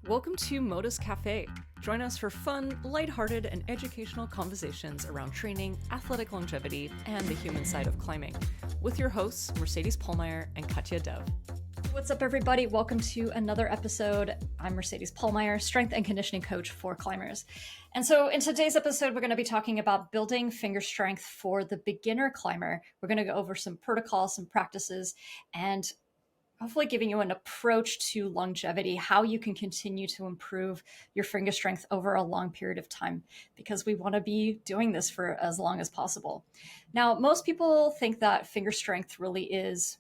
Welcome to Modus Cafe. Join us for fun, lighthearted, and educational conversations around training, athletic longevity, and the human side of climbing, with your hosts, Mercedes Pollmeyer and Katya Dev. What's up, everybody? Welcome to another episode. I'm Mercedes Pollmeyer, strength and conditioning coach for climbers. And so in today's episode, we're going to be talking about building finger strength for the beginner climber. We're going to go over some protocols, some practices, and hopefully giving you an approach to longevity, how you can continue to improve your finger strength over a long period of time, because we want to be doing this for as long as possible. Now, most people think that finger strength really is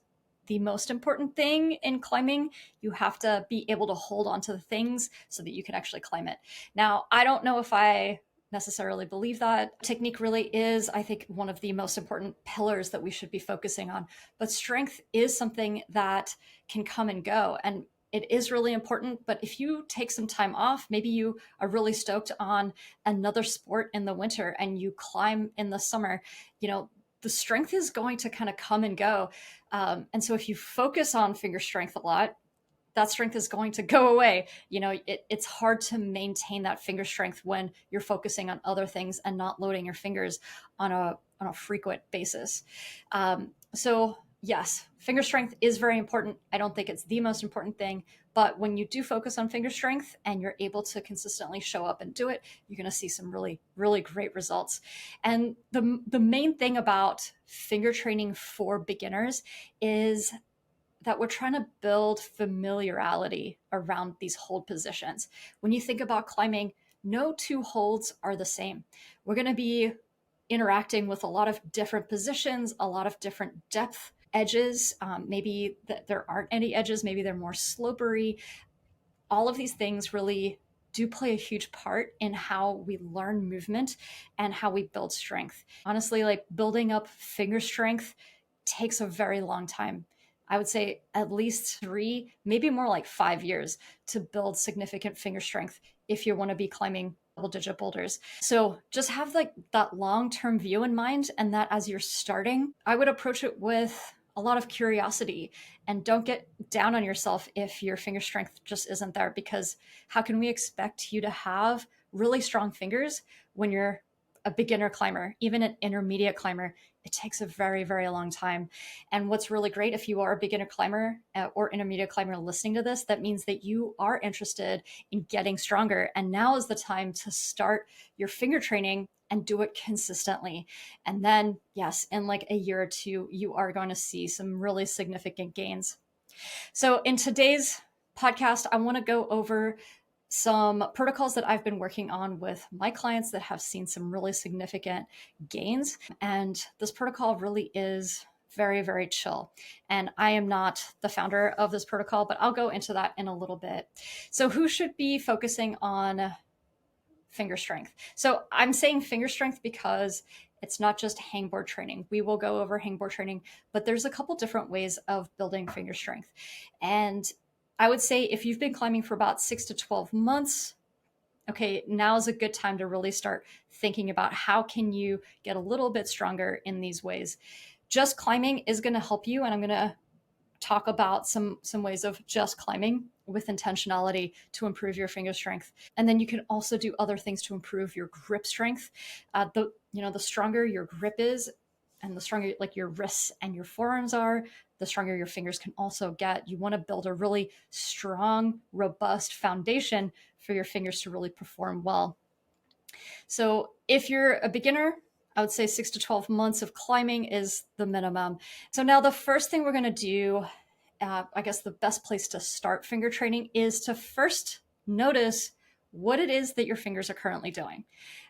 the most important thing in climbing. You have to be able to hold onto the things so that you can actually climb it. Now, I don't know if I necessarily believe that. Technique really is, I think, one of the most important pillars that we should be focusing on. But strength is something that can come and go. And it is really important. But if you take some time off, maybe you are really stoked on another sport in the winter and you climb in the summer, the strength is going to kind of come and go. And so if you focus on finger strength a lot, that strength is going to go away. It's hard to maintain that finger strength when you're focusing on other things and not loading your fingers on a frequent basis. So yes, finger strength is very important. I don't think it's the most important thing, but when you do focus on finger strength and you're able to consistently show up and do it, you're going to see some really, really great results. And the main thing about finger training for beginners is that we're trying to build familiarity around these hold positions. When you think about climbing, no two holds are the same. We're going to be interacting with a lot of different positions, a lot of different depth edges. Maybe there aren't any edges, maybe they're more slopery. All of these things really do play a huge part in how we learn movement and how we build strength. Honestly, like building up finger strength takes a very long time. I would say at least 3, maybe more like 5 years to build significant finger strength if you want to be climbing double-digit boulders. So just have like that long-term view in mind, and that as you're starting, I would approach it with a lot of curiosity, and don't get down on yourself if your finger strength just isn't there, because how can we expect you to have really strong fingers when you're a beginner climber, even an intermediate climber? It takes a very, very long time. And what's really great, if you are a beginner climber or intermediate climber listening to this, that means that you are interested in getting stronger. And now is the time to start your finger training and do it consistently. And then, yes, in like a year or two, you are going to see some really significant gains. So in today's podcast, I want to go over some protocols that I've been working on with my clients that have seen some really significant gains. And this protocol really is very, very chill. And I am not the founder of this protocol, but I'll go into that in a little bit. So who should be focusing on finger strength? So I'm saying finger strength because it's not just hangboard training. We will go over hangboard training, but there's a couple different ways of building finger strength. And I would say if you've been climbing for about 6 to 12 months, okay, now is a good time to really start thinking about how can you get a little bit stronger in these ways. Just climbing is going to help you, and I'm going to talk about some ways of just climbing with intentionality to improve your finger strength. And then you can also do other things to improve your grip strength. The stronger your grip is, and the stronger like your wrists and your forearms are, the stronger your fingers can also get. You want to build a really strong, robust foundation for your fingers to really perform well. So if you're a beginner, I would say 6 to 12 months of climbing is the minimum. So now the first thing we're going to do, I guess the best place to start finger training is to first notice what it is that your fingers are currently doing.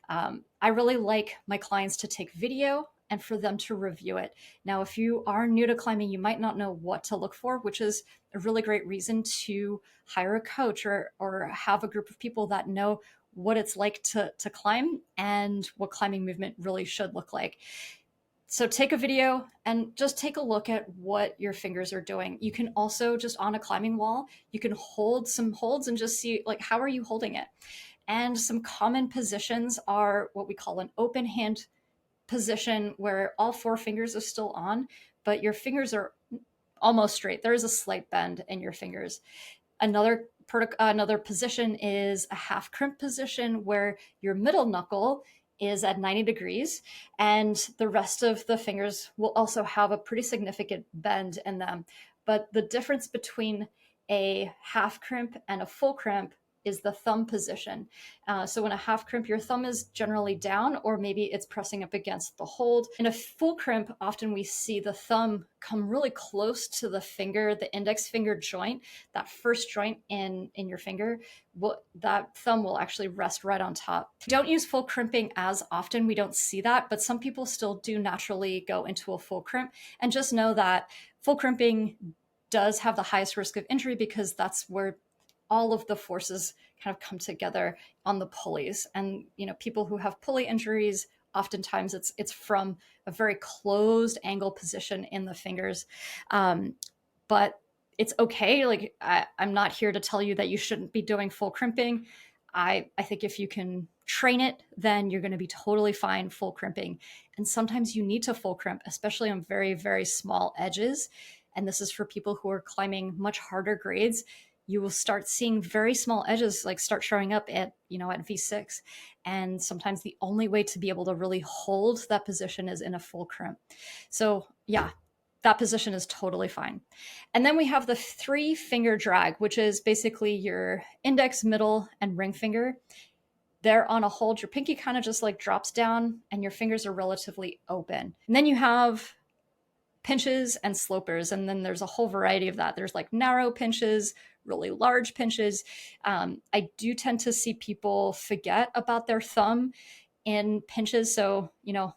I really like my clients to take video and for them to review it. Now, if you are new to climbing, you might not know what to look for, which is a really great reason to hire a coach or have a group of people that know what it's like to climb and what climbing movement really should look like. So take a video and just take a look at what your fingers are doing. You can also just on a climbing wall, you can hold some holds and just see like, how are you holding it? And some common positions are what we call an open hand position, where all 4 fingers are still on, but your fingers are almost straight. There is a slight bend in your fingers. Another Another position is a half crimp position where your middle knuckle is at 90 degrees and the rest of the fingers will also have a pretty significant bend in them. But the difference between a half crimp and a full crimp is the thumb position. So in a half crimp, your thumb is generally down, or maybe it's pressing up against the hold. In a full crimp, often we see the thumb come really close to the finger, the index finger joint, that first joint in your finger. That thumb will actually rest right on top. We don't use full crimping as often. We don't see that, but some people still do naturally go into a full crimp. And just know that full crimping does have the highest risk of injury because that's where all of the forces kind of come together on the pulleys. And people who have pulley injuries, oftentimes it's from a very closed angle position in the fingers. But it's okay. Like I'm not here to tell you that you shouldn't be doing full crimping. I think if you can train it, then you're going to be totally fine full crimping. And sometimes you need to full crimp, especially on very, very small edges. And this is for people who are climbing much harder grades. You will start seeing very small edges like start showing up at V6. And sometimes the only way to be able to really hold that position is in a full crimp. So yeah, that position is totally fine. And then we have the 3-finger drag, which is basically your index, middle, and ring finger. They're on a hold. Your pinky kind of just like drops down and your fingers are relatively open. And then you have pinches and slopers. And then there's a whole variety of that. There's like narrow pinches, really large pinches. I do tend to see people forget about their thumb in pinches. So,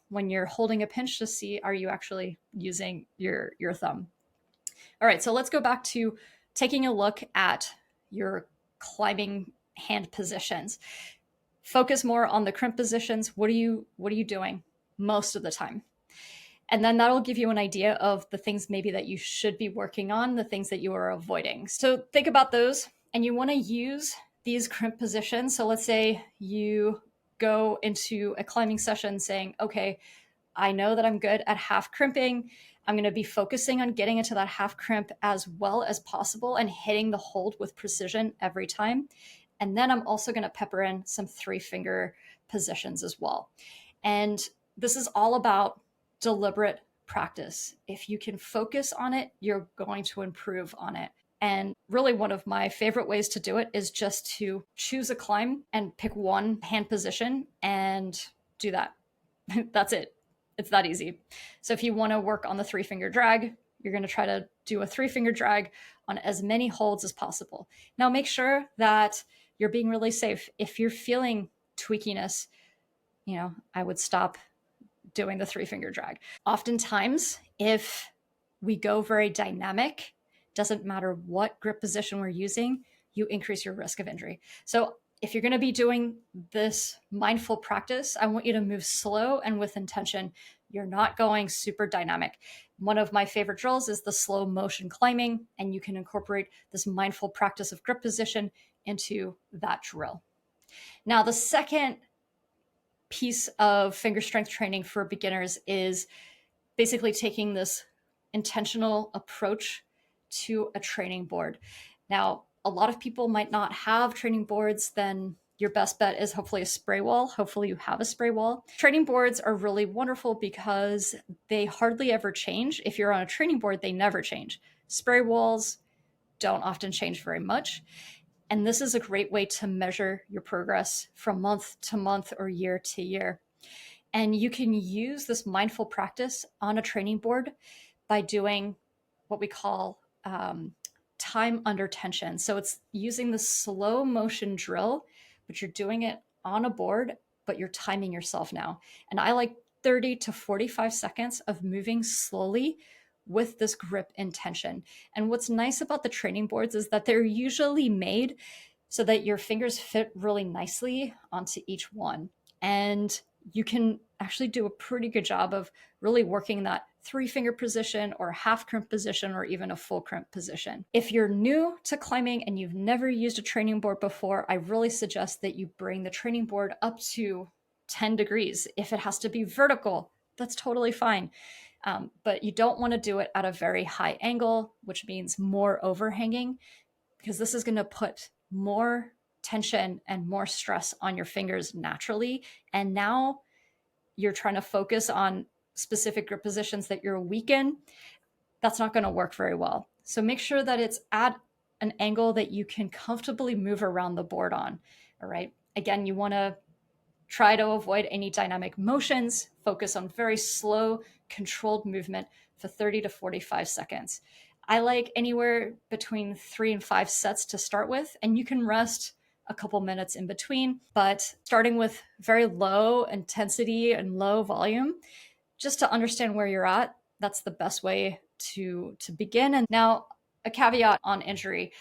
when you're holding a pinch, to see, are you actually using your thumb? All right, so let's go back to taking a look at your climbing hand positions. Focus more on the crimp positions. What are you doing most of the time? And then that'll give you an idea of the things maybe that you should be working on, the things that you are avoiding. So think about those, and you want to use these crimp positions. So let's say you go into a climbing session saying, okay, I know that I'm good at half crimping. I'm going to be focusing on getting into that half crimp as well as possible and hitting the hold with precision every time. And then I'm also going to pepper in some 3-finger positions as well. And this is all about deliberate practice. If you can focus on it, you're going to improve on it. And really one of my favorite ways to do it is just to choose a climb and pick one hand position and do that. That's it. It's that easy. So if you want to work on the 3-finger drag, you're going to try to do a 3-finger drag on as many holds as possible. Now make sure that you're being really safe. If you're feeling tweakiness, I would stop doing the 3-finger drag. Oftentimes, if we go very dynamic, doesn't matter what grip position we're using, you increase your risk of injury. So if you're going to be doing this mindful practice, I want you to move slow and with intention. You're not going super dynamic. One of my favorite drills is the slow motion climbing, and you can incorporate this mindful practice of grip position into that drill. Now, the second piece of finger strength training for beginners is basically taking this intentional approach to a training board. Now, a lot of people might not have training boards. Then your best bet is hopefully a spray wall. Hopefully you have a spray wall. Training boards are really wonderful because they hardly ever change. If you're on a training board, they never change. Spray walls don't often change very much. And this is a great way to measure your progress from month to month or year to year. And you can use this mindful practice on a training board by doing what we call time under tension. So it's using the slow motion drill, but you're doing it on a board, but you're timing yourself now. And I like 30 to 45 seconds of moving slowly with this grip intention. And what's nice about the training boards is that they're usually made so that your fingers fit really nicely onto each one. And you can actually do a pretty good job of really working that 3-finger position or half crimp position or even a full crimp position. If you're new to climbing and you've never used a training board before, I really suggest that you bring the training board up to 10 degrees. If it has to be vertical, that's totally fine. But you don't want to do it at a very high angle, which means more overhanging, because this is going to put more tension and more stress on your fingers naturally. And now you're trying to focus on specific grip positions that you're weak in. That's not going to work very well. So make sure that it's at an angle that you can comfortably move around the board on. All right. Again, you want to try to avoid any dynamic motions, focus on very slow, controlled movement for 30 to 45 seconds. I like anywhere between 3 and 5 sets to start with, and you can rest a couple minutes in between, but starting with very low intensity and low volume, just to understand where you're at, that's the best way to begin. And now a caveat on injury.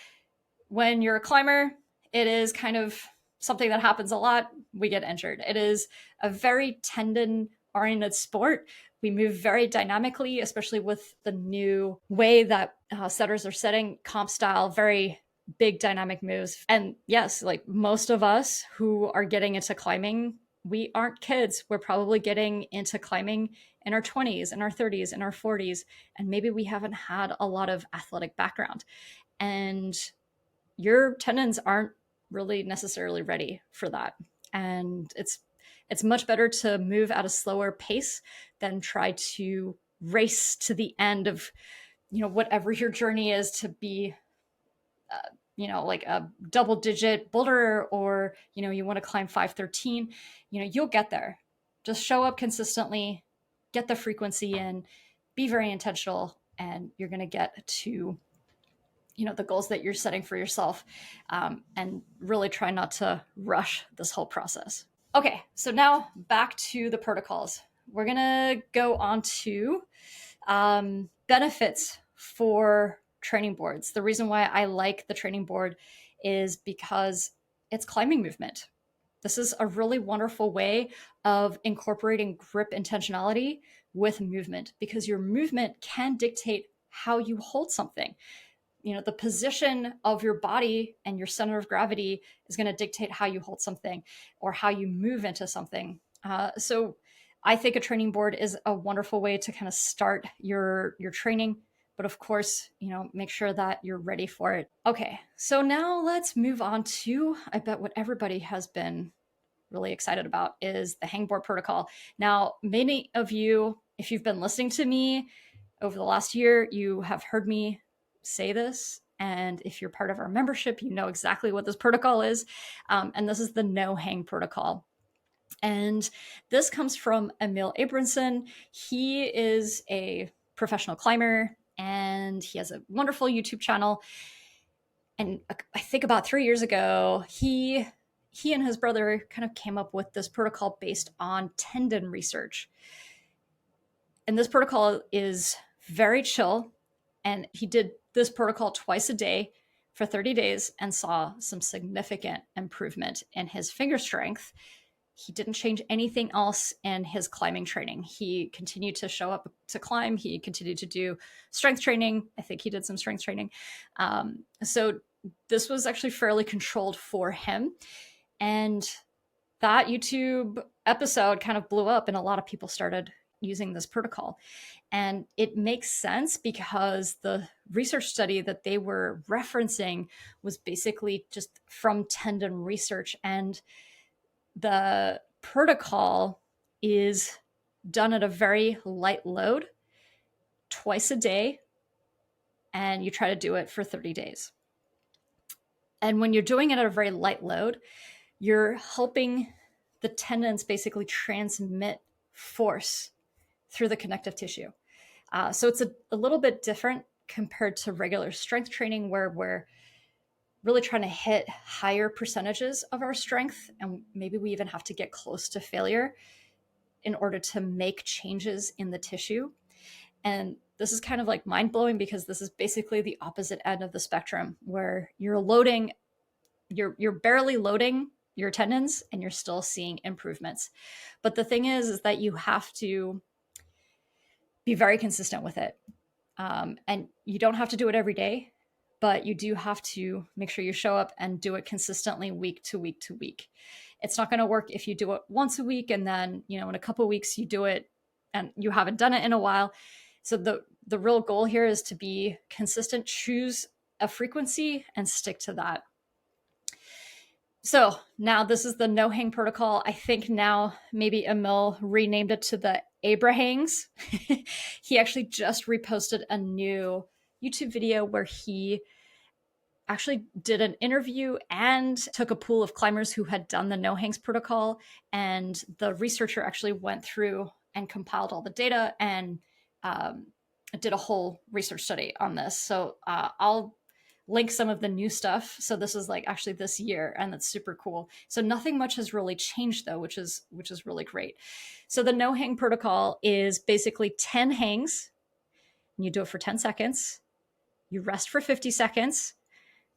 When you're a climber, it is kind of something that happens a lot. We get injured. It is a very tendon oriented sport. We move very dynamically, especially with the new way that setters are setting comp style, very big dynamic moves. And yes, like most of us who are getting into climbing, we aren't kids. We're probably getting into climbing in our 20s, in our 30s, in our 40s, and maybe we haven't had a lot of athletic background. And your tendons aren't really necessarily ready for that. And it's much better to move at a slower pace than try to race to the end of, whatever your journey is to be, like a double digit boulder, or, you want to climb 513, you'll get there. Just show up consistently, get the frequency in, be very intentional, and you're going to get to the goals that you're setting for yourself, and really try not to rush this whole process. Okay, so now back to the protocols. We're gonna go on to benefits for training boards. The reason why I like the training board is because it's climbing movement. This is a really wonderful way of incorporating grip intentionality with movement, because your movement can dictate how you hold something. The position of your body and your center of gravity is going to dictate how you hold something or how you move into something. So I think a training board is a wonderful way to kind of start your training. But of course, make sure that you're ready for it. Okay, so now let's move on to, I bet what everybody has been really excited about is the hangboard protocol. Now, many of you, if you've been listening to me over the last year, you have heard me say this. And if you're part of our membership, you know exactly what this protocol is. And this is the no hang protocol. And this comes from Emil Abramson. He is a professional climber and he has a wonderful YouTube channel. And I think about 3 years ago, he and his brother kind of came up with this protocol based on tendon research. And this protocol is very chill. And he did this protocol twice a day for 30 days and saw some significant improvement in his finger strength. He didn't change anything else in his climbing training. He continued to show up to climb. He continued to do strength training. I think he did some strength training. So this was actually fairly controlled for him. And that YouTube episode kind of blew up and a lot of people started using this protocol. And it makes sense because the research study that they were referencing was basically just from tendon research. And the protocol is done at a very light load twice a day. And you try to do it for 30 days. And when you're doing it at a very light load, you're helping the tendons basically transmit force through the connective tissue. So it's a little bit different compared to regular strength training where we're really trying to hit higher percentages of our strength. And maybe we even have to get close to failure in order to make changes in the tissue. And this is kind of like mind-blowing because this is basically the opposite end of the spectrum where you're barely loading your tendons and you're still seeing improvements. But the thing is that you have to be very consistent with it. And you don't have to do it every day, but you do have to make sure you show up and do it consistently week to week to week. It's not going to work if you do it once a week and then, in a couple of weeks you do it and you haven't done it in a while. So the real goal here is to be consistent, choose a frequency and stick to that. So now this is the no hang protocol. I think now maybe Emil renamed it to the Abrahangs. He actually just reposted a new YouTube video where he actually did an interview and took a pool of climbers who had done the no hangs protocol. And the researcher actually went through and compiled all the data and did a whole research study on this. So I'll link some of the new stuff. So this is like actually this year, and that's super cool. So nothing much has really changed though, which is really great. So the no hang protocol is basically 10 hangs, and you do it for 10 seconds. You rest for 50 seconds,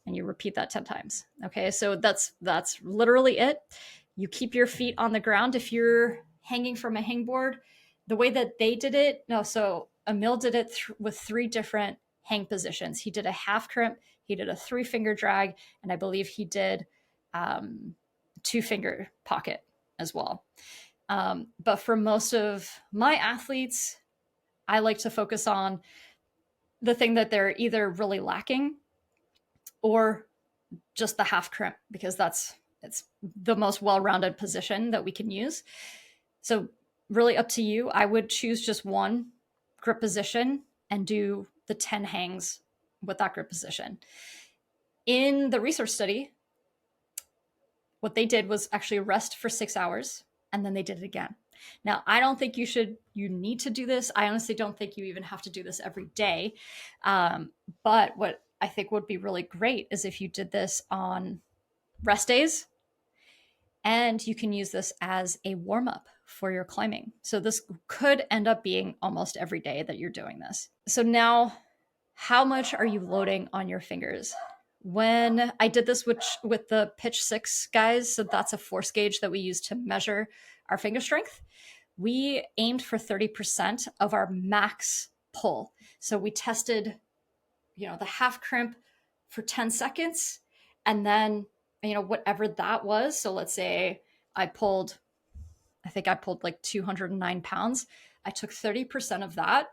and you repeat that 10 times. Okay, so that's literally it. You keep your feet on the ground if you're hanging from a hangboard. The way that they did it, no, so Emil did it with 3 different hang positions. He did a half crimp, he did a 3-finger drag, and I believe he did 2-finger pocket as well. But for most of my athletes, I like to focus on the thing that they're either really lacking or just the half crimp, because it's the most well-rounded position that we can use. So really up to you. I would choose just one grip position and do the 10 hangs with that grip position. In the research study, what they did was actually rest for 6 hours, and then they did it again. Now, I don't think you need to do this. I honestly don't think you even have to do this every day. But what I think would be really great is if you did this on rest days, and you can use this as a warm up for your climbing. So this could end up being almost every day that you're doing this. So now, how much are you loading on your fingers? When I did this with the Pitch 6 guys, so that's a force gauge that we use to measure our finger strength, we aimed for 30% of our max pull. So we tested, the half crimp for 10 seconds, and then, whatever that was. So let's say I think I pulled like 209 pounds. I took 30% of that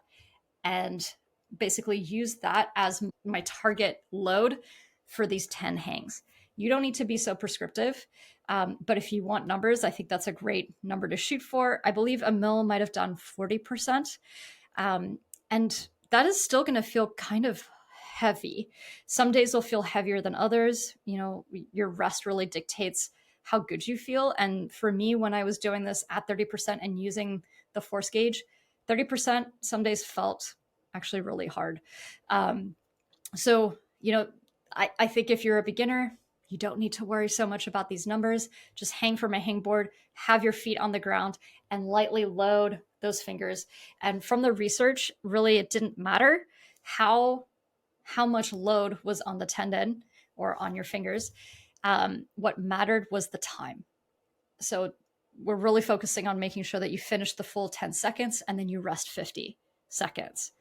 and basically used that as my target load for these 10 hangs. You don't need to be so prescriptive, but if you want numbers, I think that's a great number to shoot for. I believe Emil might have done 40%, and that is still going to feel kind of heavy. Some days will feel heavier than others. Your rest really dictates how good you feel. And for me, when I was doing this at 30% and using the force gauge, 30% some days felt actually really hard. So, I think if you're a beginner, you don't need to worry so much about these numbers. Just hang from a hangboard, have your feet on the ground, and lightly load those fingers. And from the research, really, it didn't matter how much load was on the tendon or on your fingers. What mattered was the time. So we're really focusing on making sure that you finish the full 10 seconds and then you rest 50 seconds.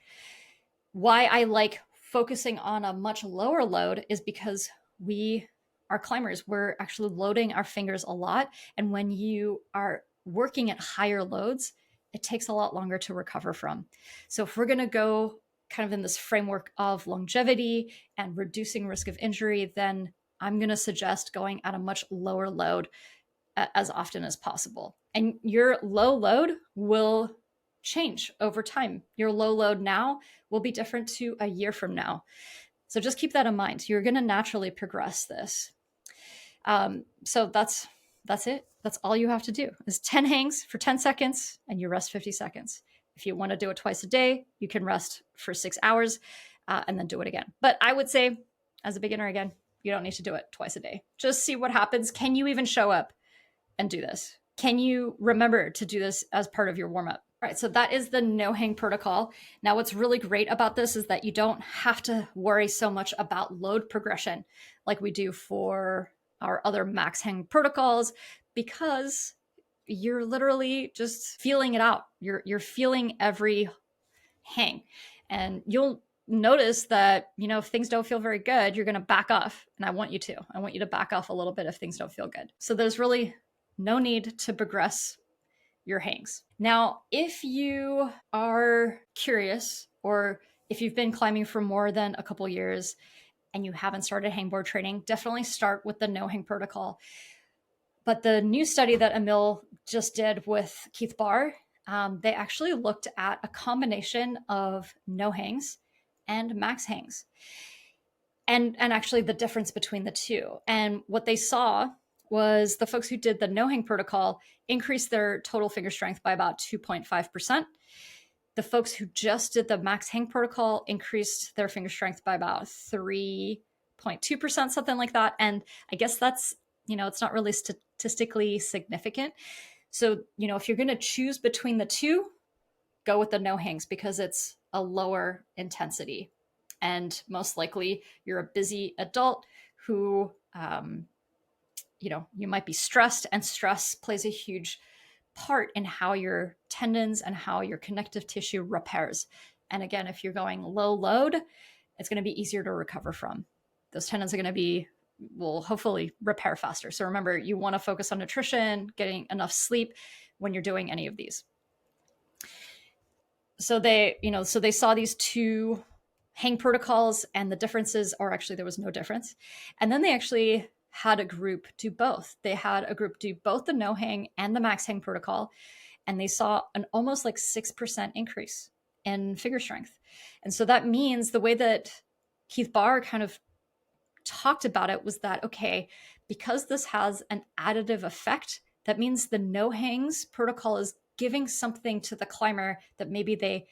Why I like focusing on a much lower load is because we are climbers. We're actually loading our fingers a lot. And when you are working at higher loads, it takes a lot longer to recover from. So if we're going to go kind of in this framework of longevity and reducing risk of injury, then I'm going to suggest going at a much lower load as often as possible. And your low load will change over time. Your low load now will be different to a year from now. So just keep that in mind. You're going to naturally progress this. So that's it. That's all you have to do is 10 hangs for 10 seconds and you rest 50 seconds. If you want to do it twice a day, you can rest for 6 hours and then do it again. But I would say, as a beginner, again, you don't need to do it twice a day. Just see what happens. Can you even show up and do this? Can you remember to do this as part of your warm-up? All right, so that is the no hang protocol. Now, what's really great about this is that you don't have to worry so much about load progression like we do for our other max hang protocols, because you're literally just feeling it out. You're feeling every hang, and you'll notice that, if things don't feel very good, you're going to back off. And I want you to back off a little bit if things don't feel good. So there's really no need to progress your hangs. Now, if you are curious, or if you've been climbing for more than a couple years and you haven't started hangboard training, definitely start with the no hang protocol. But the new study that Emil just did with Keith Barr, they actually looked at a combination of no hangs and max hangs, and actually the difference between the two. And what they saw was the folks who did the no hang protocol increased their total finger strength by about 2.5%. The folks who just did the max hang protocol increased their finger strength by about 3.2%, something like that. And I guess that's, it's not really statistically significant. So, if you're going to choose between the two, go with the no hangs because it's a lower intensity. And most likely you're a busy adult who, you might be stressed, and stress plays a huge part in how your tendons and how your connective tissue repairs. And again, if you're going low load, it's going to be easier to recover from. Those tendons are going to will hopefully repair faster. So remember, you want to focus on nutrition, getting enough sleep when you're doing any of these. So they saw these two hang protocols, and the differences are actually there was no difference. And then they actually had a group do both. They had a group do both the no hang and the max hang protocol, and they saw an almost like 6% increase in finger strength. And so that means the way that Keith Barr kind of talked about it was that, okay, because this has an additive effect, that means the no hangs protocol is giving something to the climber that maybe they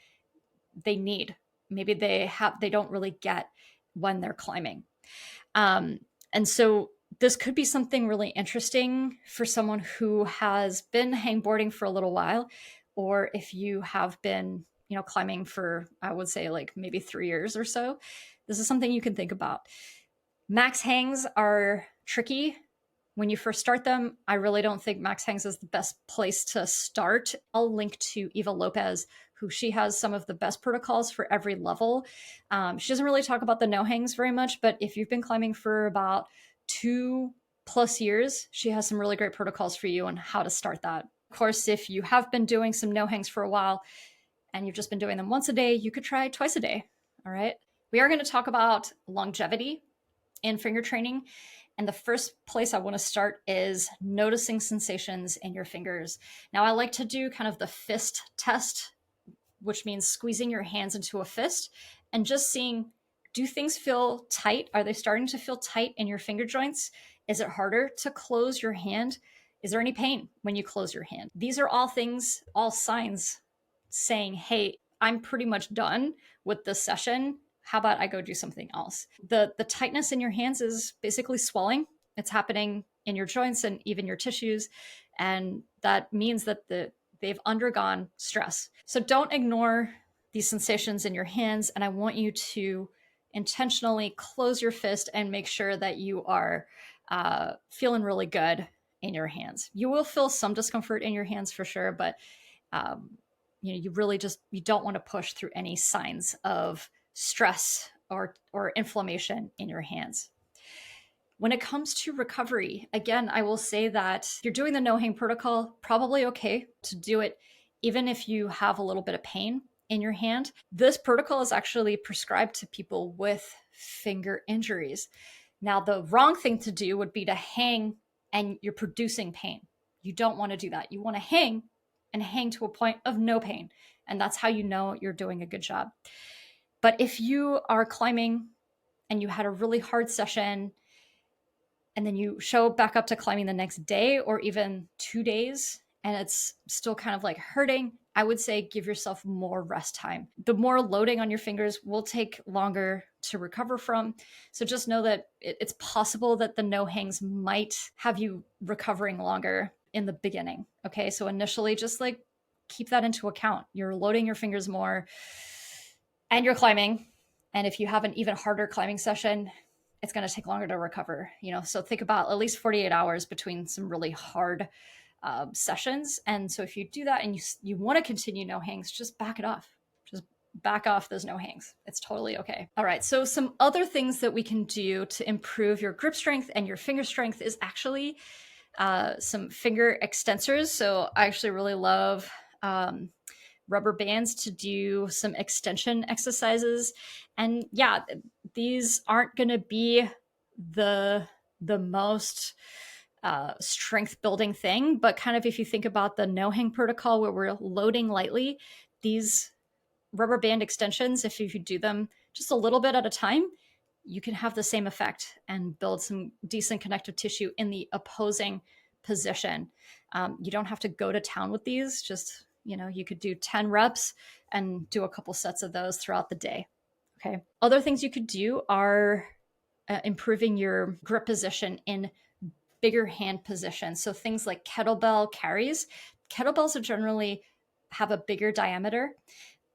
need, maybe they don't really get when they're climbing. And so this could be something really interesting for someone who has been hangboarding for a little while, or if you have been, climbing for, I would say like maybe 3 years or so. This is something you can think about. Max hangs are tricky when you first start them. I really don't think max hangs is the best place to start. I'll link to Eva Lopez, who she has some of the best protocols for every level. She doesn't really talk about the no hangs very much, but if you've been climbing for about 2+ years, she has some really great protocols for you on how to start that. Of course, if you have been doing some no hangs for a while and you've just been doing them once a day, you could try twice a day. All right. We are going to talk about longevity in finger training. And the first place I want to start is noticing sensations in your fingers. Now, I like to do kind of the fist test, which means squeezing your hands into a fist and just seeing, do things feel tight? Are they starting to feel tight in your finger joints? Is it harder to close your hand? Is there any pain when you close your hand? These are all things, all signs saying, hey, I'm pretty much done with this session. How about I go do something else? The tightness in your hands is basically swelling. It's happening in your joints and even your tissues. And that means that they've undergone stress. So don't ignore these sensations in your hands. And I want you to intentionally close your fist and make sure that you are feeling really good in your hands. You will feel some discomfort in your hands for sure, but you really you don't want to push through any signs of stress or inflammation in your hands. When it comes to recovery, again, I will say that if you're doing the no hang protocol, probably okay to do it even if you have a little bit of pain in your hand. This protocol is actually prescribed to people with finger injuries. Now, the wrong thing to do would be to hang and you're producing pain. You don't want to do that. You want to hang and hang to a point of no pain. And that's how you know you're doing a good job. But if you are climbing and you had a really hard session and then you show back up to climbing the next day or even 2 days and it's still kind of like hurting, I would say give yourself more rest time. The more loading on your fingers will take longer to recover from. So just know that it's possible that the no hangs might have you recovering longer in the beginning. Okay, so initially just like keep that into account. You're loading your fingers more and you're climbing. And if you have an even harder climbing session, it's going to take longer to recover, so think about at least 48 hours between some really hard sessions. And so if you do that and you want to continue no hangs, just back it off. Just back off those no hangs. It's totally okay. All right. So some other things that we can do to improve your grip strength and your finger strength is actually some finger extensors. So I actually really love rubber bands to do some extension exercises. And yeah, these aren't going to be the most strength building thing, but kind of if you think about the no hang protocol where we're loading lightly, these rubber band extensions, if you do them just a little bit at a time, you can have the same effect and build some decent connective tissue in the opposing position. You don't have to go to town with these. Just, you could do 10 reps and do a couple sets of those throughout the day. Okay. Other things you could do are improving your grip position in bigger hand positions. So things like kettlebell carries. Kettlebells are generally have a bigger diameter,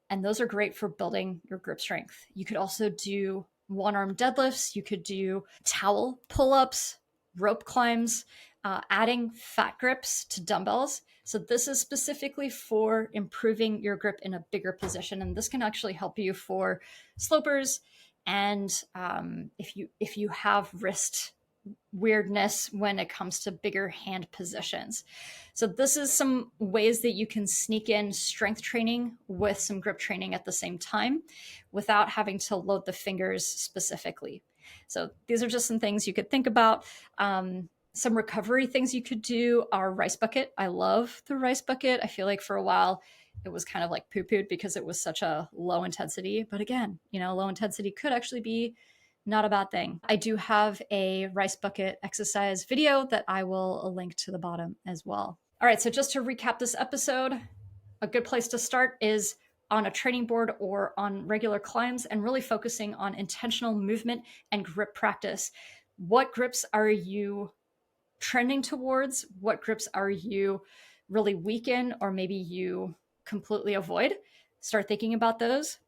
and those are great for building your grip strength. You could also do one-arm deadlifts. You could do towel pull-ups, rope climbs, adding fat grips to dumbbells. So this is specifically for improving your grip in a bigger position, and this can actually help you for slopers and if you have wrist weirdness when it comes to bigger hand positions. So this is some ways that you can sneak in strength training with some grip training at the same time without having to load the fingers specifically. So these are just some things you could think about. Some recovery things you could do are rice bucket. I love the rice bucket. I feel like for a while it was kind of like poo-pooed because it was such a low intensity. But again, low intensity could actually be not a bad thing. I do have a rice bucket exercise video that I will link to the bottom as well. All right, so just to recap this episode, a good place to start is on a training board or on regular climbs and really focusing on intentional movement and grip practice. What grips are you trending towards? What grips are you really weak in, or maybe you completely avoid? Start thinking about those.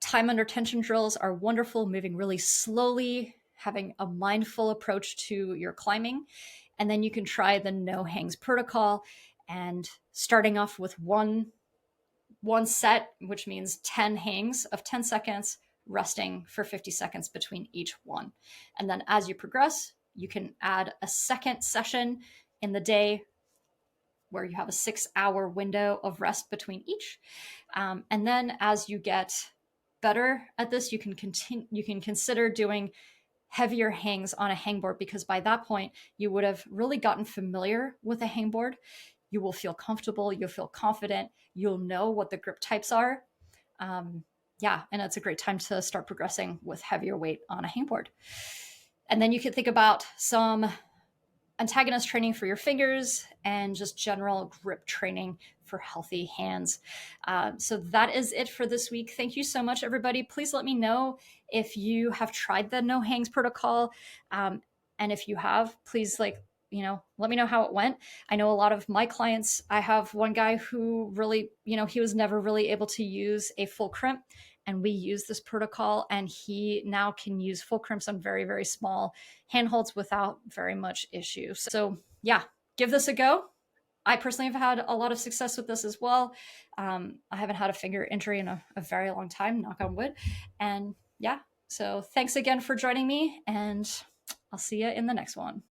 Time under tension drills are wonderful, moving really slowly, having a mindful approach to your climbing. And then you can try the no hangs protocol and starting off with one set, which means 10 hangs of 10 seconds, resting for 50 seconds between each one. And then as you progress, you can add a second session in the day where you have a 6-hour window of rest between each. And then as you get better at this, you can consider doing heavier hangs on a hangboard, because by that point you would have really gotten familiar with a hangboard. You will feel comfortable, you'll feel confident, you'll know what the grip types are. And it's a great time to start progressing with heavier weight on a hangboard. And then you can think about some antagonist training for your fingers and just general grip training for healthy hands. So that is it for this week. Thank you so much, everybody. Please let me know if you have tried the no hangs protocol. And if you have, please let me know how it went. I know a lot of my clients, I have one guy who really, he was never really able to use a full crimp. And we use this protocol, and he now can use full crimps on very, very small handholds without very much issue. So give this a go. I personally have had a lot of success with this as well. I haven't had a finger injury in a very long time, knock on wood. And so thanks again for joining me, and I'll see you in the next one.